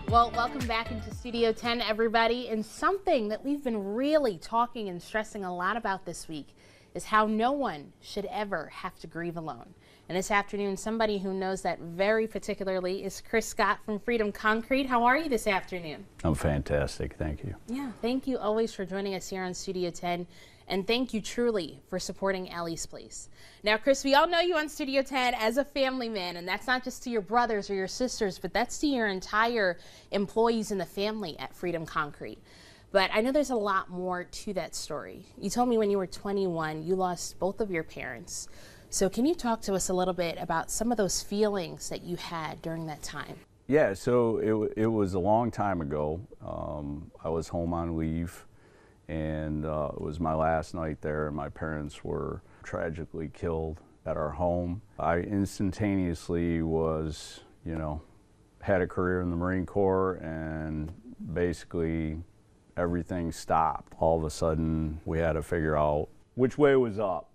Well, welcome back into Studio 10, everybody. And something that we've been really talking and stressing a lot about this week is how no one should ever have to grieve alone. And this afternoon, somebody who knows that very particularly is Chris Scott from Freedom Concrete. How are you this afternoon? I'm fantastic, thank you. Yeah, thank you always for joining us here on Studio 10. And thank you truly for supporting Ellie's Place. Now, Chris, we all know you on Studio 10 as a family man, and that's not just to your brothers or your sisters, but that's to your entire employees in the family at Freedom Concrete. But I know there's a lot more to that story. You told me when you were 21, you lost both of your parents. So can you talk to us a little bit about some of those feelings that you had during that time? Yeah, so it was a long time ago. I was home on leave, and it was my last night there, and my parents were tragically killed at our home. I instantaneously was, had a career in the Marine Corps, and basically everything stopped. All of a sudden, we had to figure out which way was up.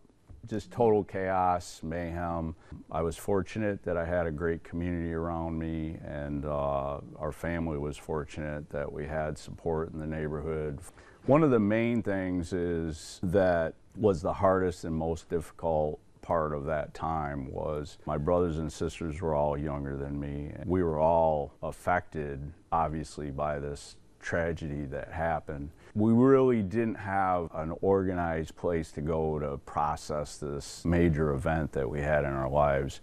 Just total chaos, mayhem. I was fortunate that I had a great community around me, and our family was fortunate that we had support in the neighborhood. One of the main things is that was the hardest and most difficult part of that time was my brothers and sisters were all younger than me. And we were all affected, obviously, by this tragedy that happened. We really didn't have an organized place to go to process this major event that we had in our lives.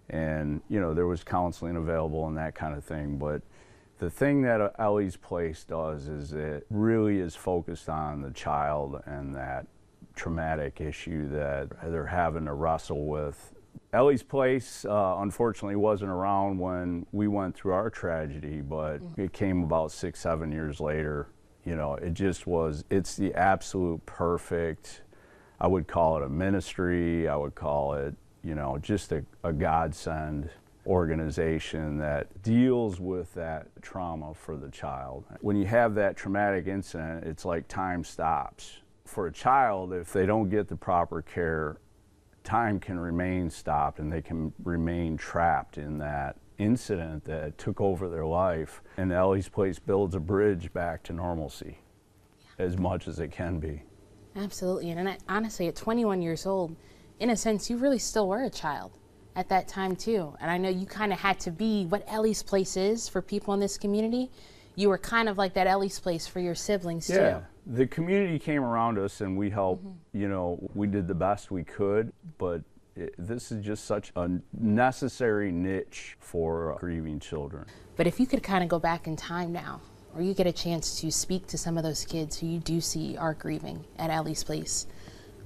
And, there was counseling available and that kind of thing, but the thing that Ellie's Place does is it really is focused on the child and that traumatic issue that they're having to wrestle with. Ellie's Place, unfortunately, wasn't around when we went through our tragedy, but it came about 6-7 years later. It just was, it's the absolute perfect, I would call it a ministry, I would call it, just a godsend organization that deals with that trauma for the child. When you have that traumatic incident, it's like time stops. For a child, if they don't get the proper care, time can remain stopped and they can remain trapped in that incident that took over their life. And Ellie's Place builds a bridge back to normalcy as much as it can be. Absolutely. And honestly, at 21 years old, in a sense, you really still were a child at that time too. And I know you kind of had to be what Ellie's Place is for people in this community. You were kind of like that Ellie's Place for your siblings too. Yeah, the community came around us and we helped, we did the best we could, but this is just such a necessary niche for grieving children. But if you could kind of go back in time now, or you get a chance to speak to some of those kids who you do see are grieving at Ellie's Place,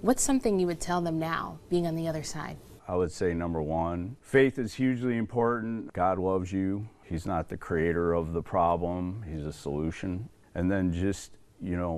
what's something you would tell them now, being on the other side? I would say number one, faith is hugely important. God loves you. He's not the creator of the problem. He's a solution. And then just,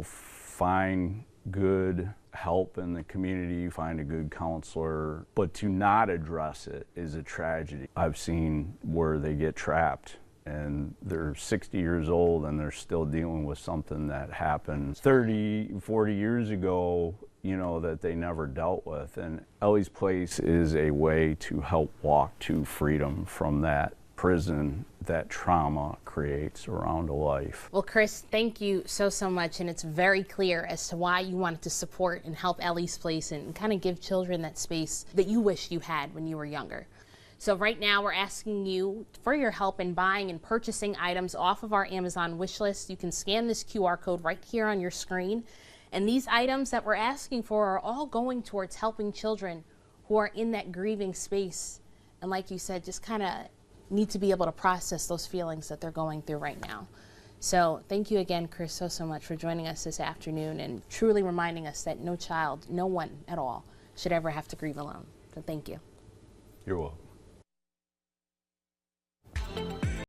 find good help in the community, find a good counselor. But to not address it is a tragedy. I've seen where they get trapped and they're 60 years old and they're still dealing with something that happened 30, 40 years ago, that they never dealt with. And Ellie's Place is a way to help walk to freedom from that prison that trauma creates around a life. Well, Chris, thank you so much. And it's very clear as to why you wanted to support and help Ellie's Place and kind of give children that space that you wish you had when you were younger. So right now we're asking you for your help in buying and purchasing items off of our Amazon wish list. You can scan this QR code right here on your screen. And these items that we're asking for are all going towards helping children who are in that grieving space. And like you said, just kind of need to be able to process those feelings that they're going through right now. So thank you again, Chris, so much for joining us this afternoon and truly reminding us that no child, no one at all, should ever have to grieve alone. So thank you. You're welcome.